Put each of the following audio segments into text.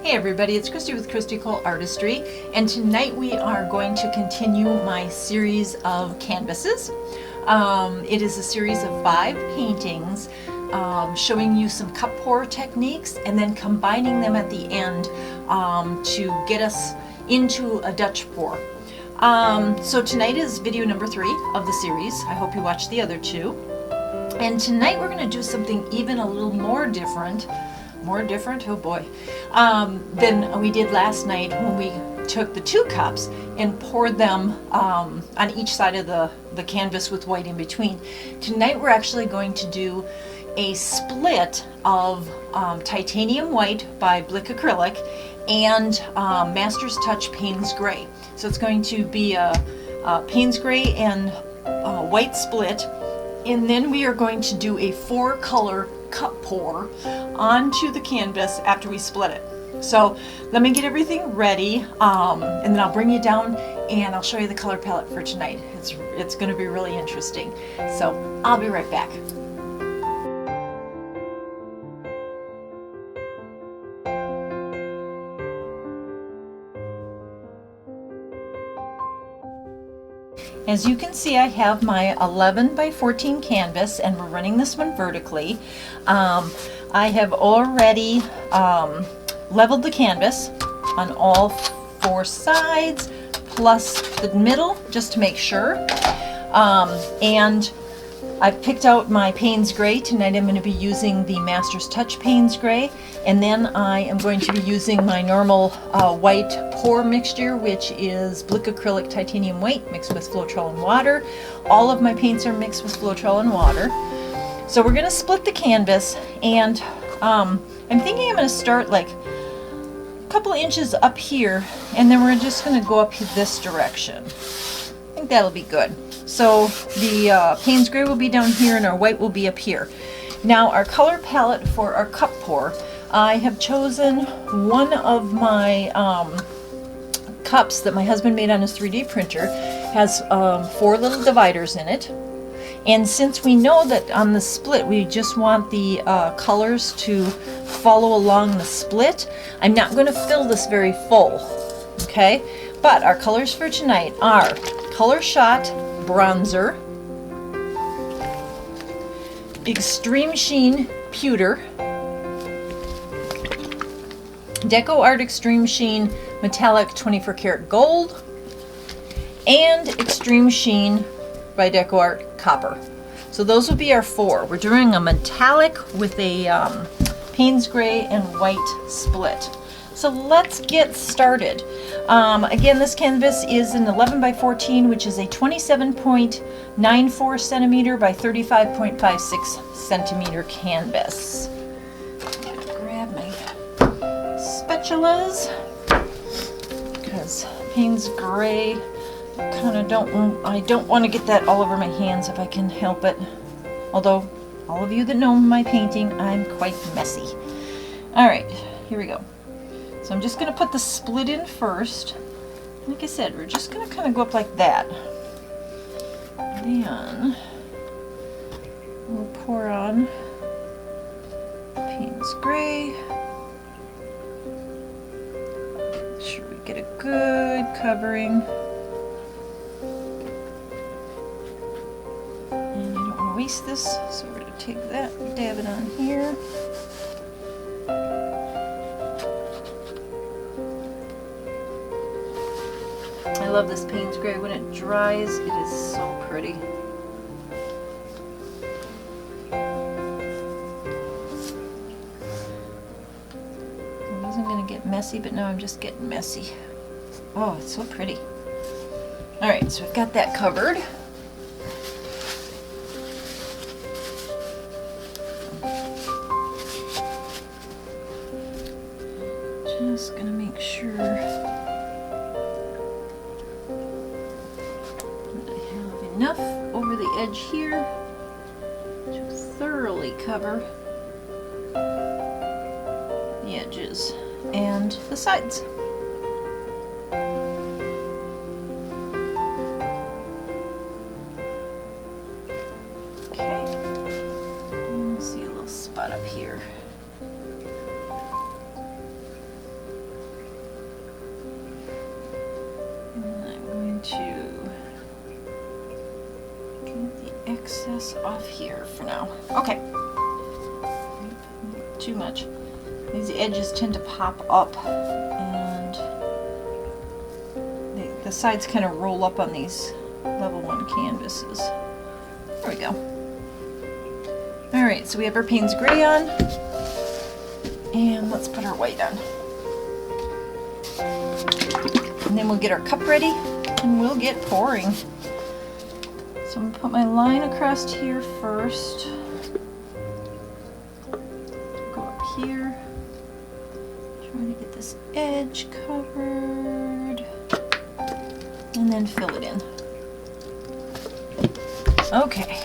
Hey everybody, it's Christy with ColeArtistry, and tonight we are going to continue my series of canvases. It is a series of 5 paintings showing you some cup pour techniques and then combining them at the end to get us into a Dutch pour. So tonight is video number 3 of the series. I hope you watched the other 2. And tonight we're going to do something even a little more different, oh boy, than we did last night when we took the 2 cups and poured them on each side of the canvas with white in between. Tonight we're actually going to do a split of titanium white by Blickrylic and Master's Touch Payne's Gray. So it's going to be a Payne's Gray and white split, and then we are going to do a 4-color cup pour onto the canvas after we split it. So let me get everything ready, and then I'll bring you down and I'll show you the color palette for tonight. It's going to be really interesting. So I'll be right back. As you can see, I have my 11 by 14 canvas and we're running this one vertically. I have already leveled the canvas on all 4 sides plus the middle just to make sure. And I've picked out my Payne's Gray. Tonight I'm going to be using the Master's Touch Payne's Gray, and then I am going to be using my normal white pour mixture, which is Blickrylic titanium white mixed with Floetrol and water. All of my paints are mixed with Floetrol and water. So we're going to split the canvas, and I'm thinking I'm going to start like a couple of inches up here, and then we're just going to go up this direction. I think that'll be good. So the Payne's Gray will be down here and our white will be up here. Now our color palette for our cup pour, I have chosen one of my cups that my husband made on his 3D printer. Has 4 little dividers in it. And since we know that on the split we just want the colors to follow along the split, I'm not going to fill this very full. Okay? But our colors for tonight are COLORSHOT Bronzer, Extreme Sheen Pewter, Deco Art Extreme Sheen Metallic 24 Karat Gold, and Extreme Sheen by Deco Art Copper. So those will be our 4. We're doing a metallic with a Payne's Gray and white split. So let's get started. Again, this canvas is an 11 by 14, which is a 27.94 centimeter by 35.56 centimeter canvas. Grab my spatulas, because Payne's Gray, I don't want to get that all over my hands if I can help it. Although, all of you that know my painting, I'm quite messy. Alright, here we go. So I'm just going to put the split in first. Like I said, we're just going to kind of go up like that. Then we'll pour on Payne's Gray. Make sure we get a good covering. And I don't want to waste this, so we're going to take that, dab it on here. I love this Payne's Gray. When it dries, it is so pretty. I wasn't going to get messy, but now I'm just getting messy. Oh, it's so pretty. Alright, so we've got that covered. Just going to make sure enough over the edge here to thoroughly cover the edges and the sides. Okay, and see a little spot up here. excess off here for now. Okay. Too much. These edges tend to pop up, and the sides kind of roll up on these level 1 canvases. There we go. Alright, so we have our Payne's gray on, and let's put our white on. And then we'll get our cup ready, and we'll get pouring. So I'm going to put my line across here first. Go up here. Trying to get this edge covered. And then fill it in. Okay.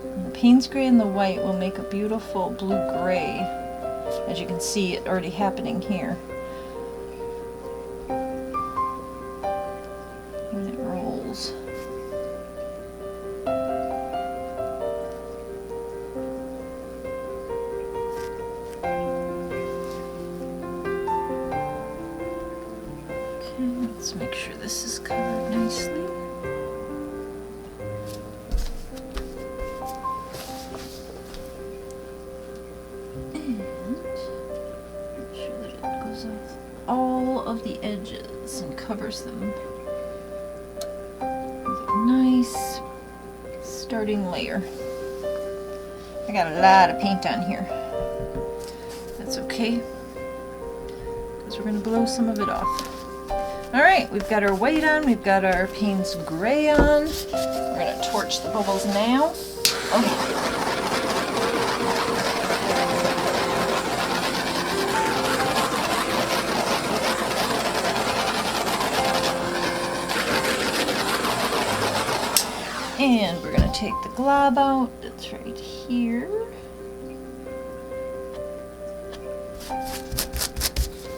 And the Payne's gray and the white will make a beautiful blue-gray. As you can see, it already happening here. And it rolls. Okay, let's make sure this is covered nicely. All of the edges and covers them with a nice starting layer. I got a lot of paint on here. That's okay, because we're going to blow some of it off. Alright, we've got our white on, we've got our Payne's gray on. We're going to torch the bubbles now. Okay. And we're going to take the glob out that's right here.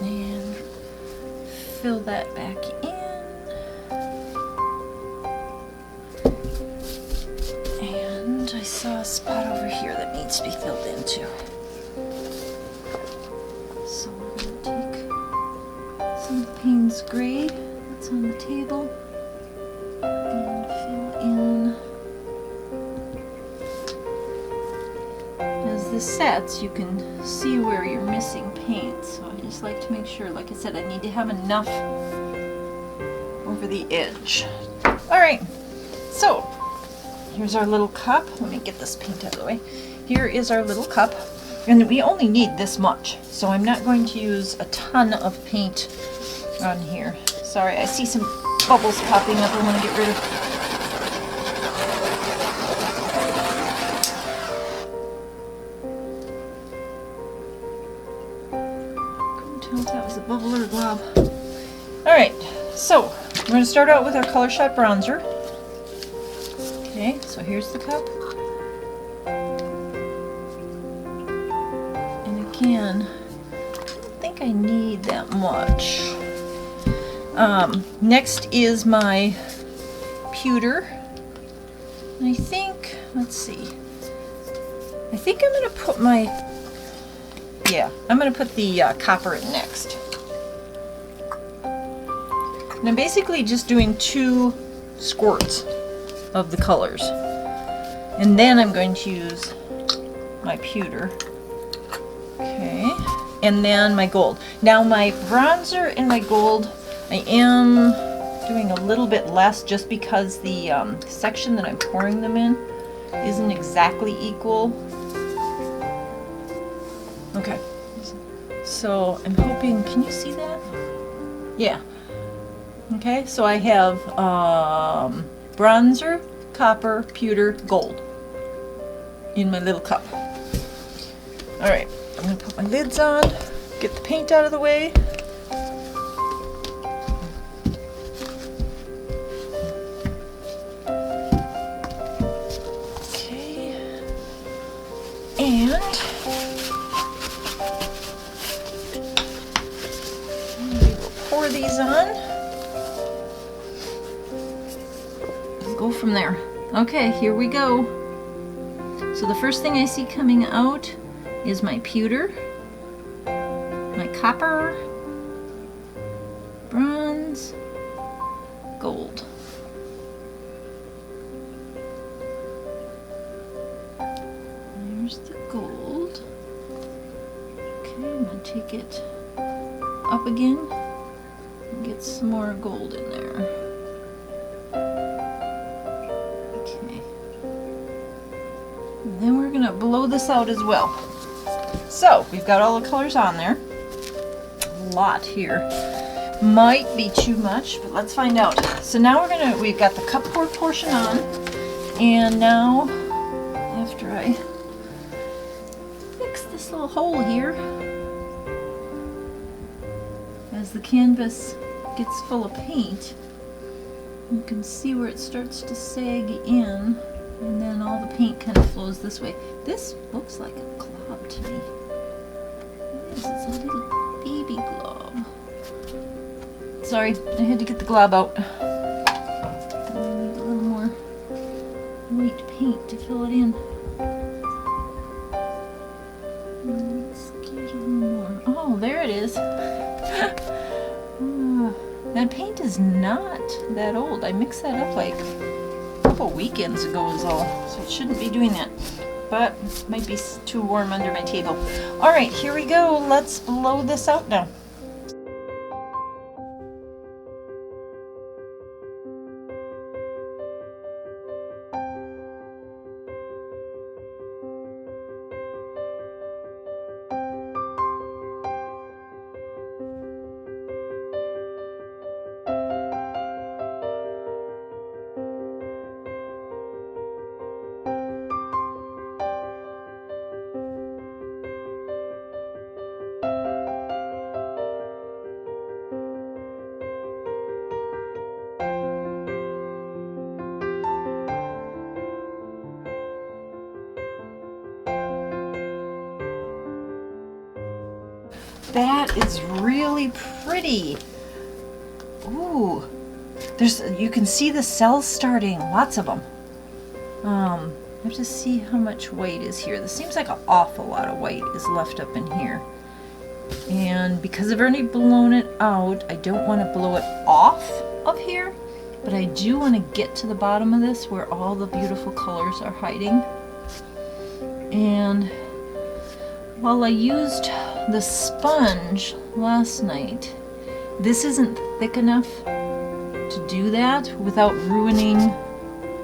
And fill that back in. And I saw a spot over here that needs to be filled in too. So we're going to take some of the Payne's gray that's on the table. The sets, you can see where you're missing paint, so I just like to make sure, like I said, I need to have enough over the edge. Alright, so here's our little cup. Let me get this paint out of the way. Here is our little cup, and we only need this much, so I'm not going to use a ton of paint on here. Sorry, I see some bubbles popping up I want to get rid of. That was a bubble or a glob. Alright, so we're going to start out with our COLORSHOT bronzer. Okay, so here's the cup. And again, I don't think I need that much. Next is my pewter. And I think, let's see. I think I'm going to put my I'm going to put the copper in next. And I'm basically just doing 2 squirts of the colors. And then I'm going to use my pewter. Okay. And then my gold. Now my bronzer and my gold, I am doing a little bit less just because the section that I'm pouring them in isn't exactly equal. Okay, so I'm hoping, can you see that? Yeah. Okay, so I have bronzer, copper, pewter, gold in my little cup. Alright, I'm going to put my lids on, get the paint out of the way. Okay, and pour these on and go from there. Okay, here we go. So the first thing I see coming out is my pewter, my copper, bronze, gold. I'm going to take it up again and get some more gold in there. Okay. And then we're going to blow this out as well. So we've got all the colors on there. A lot here. Might be too much, but let's find out. So now we've got the cupboard portion on, and now after I fix this little hole here, as the canvas gets full of paint, you can see where it starts to sag in, and then all the paint kind of flows this way. This looks like a glob to me. It is. It's a little baby glob. Sorry, I had to get the glob out. I need a little more white paint to fill it in. Let's get a little more. Oh, there it is. That paint is not that old. I mixed that up like a couple weekends ago is all, so I shouldn't be doing that. But it might be too warm under my table. All right, here we go. Let's blow this out now. That is really pretty. Ooh, you can see the cells starting, lots of them. I have to see how much white is here. This seems like an awful lot of white is left up in here. And because I've already blown it out, I don't want to blow it off of here, but I do want to get to the bottom of this where all the beautiful colors are hiding. And while I used the sponge last night, this isn't thick enough to do that without ruining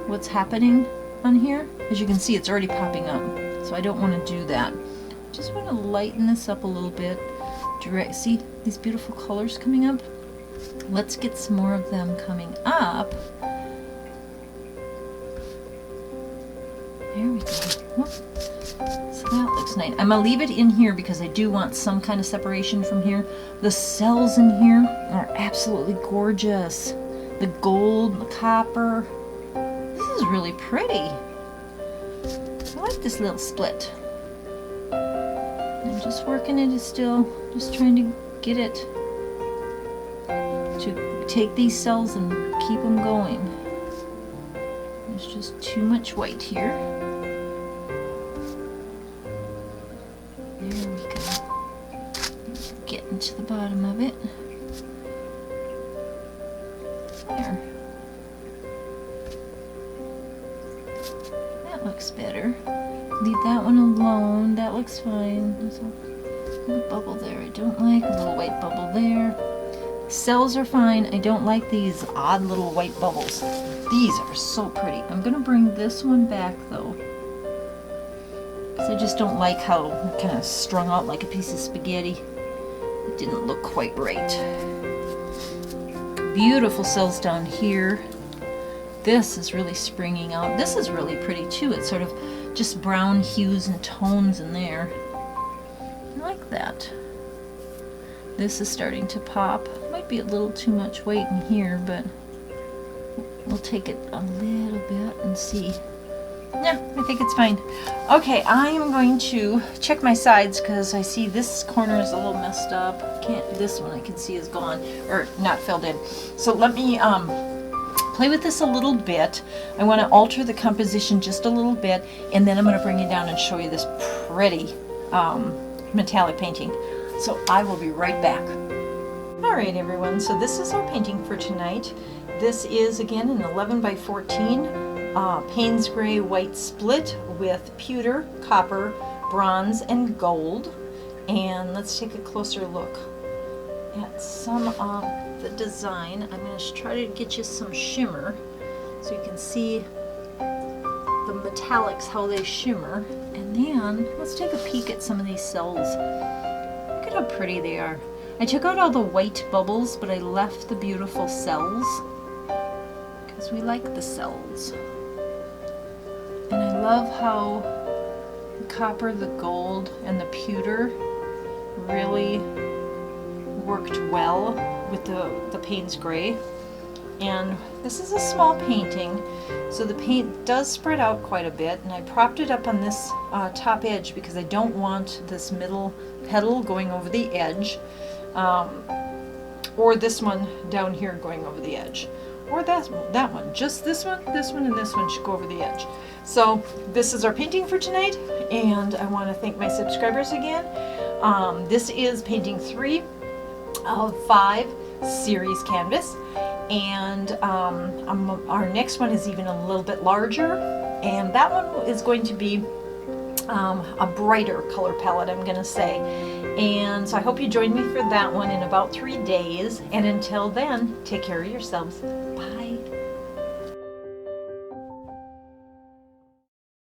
what's happening on here. As you can see, it's already popping up, so I don't want to do that. Just want to lighten this up a little bit. See these beautiful colors coming up? Let's get some more of them coming up. There we go. Whoop. So that looks nice. I'm going to leave it in here because I do want some kind of separation from here. The cells in here are absolutely gorgeous. The gold, the copper. This is really pretty. I like this little split. I'm just working it still, just trying to get it to take these cells and keep them going. There's just too much white here. There we go. Getting to the bottom of it. There. That looks better. Leave that one alone. That looks fine. There's a little bubble there I don't like. A little white bubble there. Cells are fine. I don't like these odd little white bubbles. These are so pretty. I'm going to bring this one back though, because I just don't like how it kind of strung out like a piece of spaghetti. It didn't look quite right. Beautiful cells down here. This is really springing out. This is really pretty too. It's sort of just brown hues and tones in there. I like that. This is starting to pop. Might be a little too much white in here, but we'll take it a little bit and see. Yeah, I think it's fine. Okay, I am going to check my sides because I see this corner is a little messed up. This one I can see is gone, or not filled in. So let me play with this a little bit. I want to alter the composition just a little bit, and then I'm going to bring it down and show you this pretty metallic painting. So I will be right back. All right, everyone, so this is our painting for tonight. This is, again, an 11 by 14 Payne's Gray White split with pewter, copper, bronze, and gold. And let's take a closer look at some of the design. I'm going to try to get you some shimmer so you can see the metallics, how they shimmer. And then let's take a peek at some of these cells. Look at how pretty they are. I took out all the white bubbles, but I left the beautiful cells because we like the cells. And I love how the copper, the gold, and the pewter really worked well with the Payne's gray. And this is a small painting, so the paint does spread out quite a bit, and I propped it up on this top edge because I don't want this middle petal going over the edge, or this one down here going over the edge, or that one. Just this one, and this one should go over the edge. So this is our painting for tonight, and I want to thank my subscribers again. This is painting 3 of 5 series canvas, and our next one is even a little bit larger, and that one is going to be a brighter color palette, I'm gonna say. And so I hope you join me for that one in about 3 days, and until then, take care of yourselves. Bye.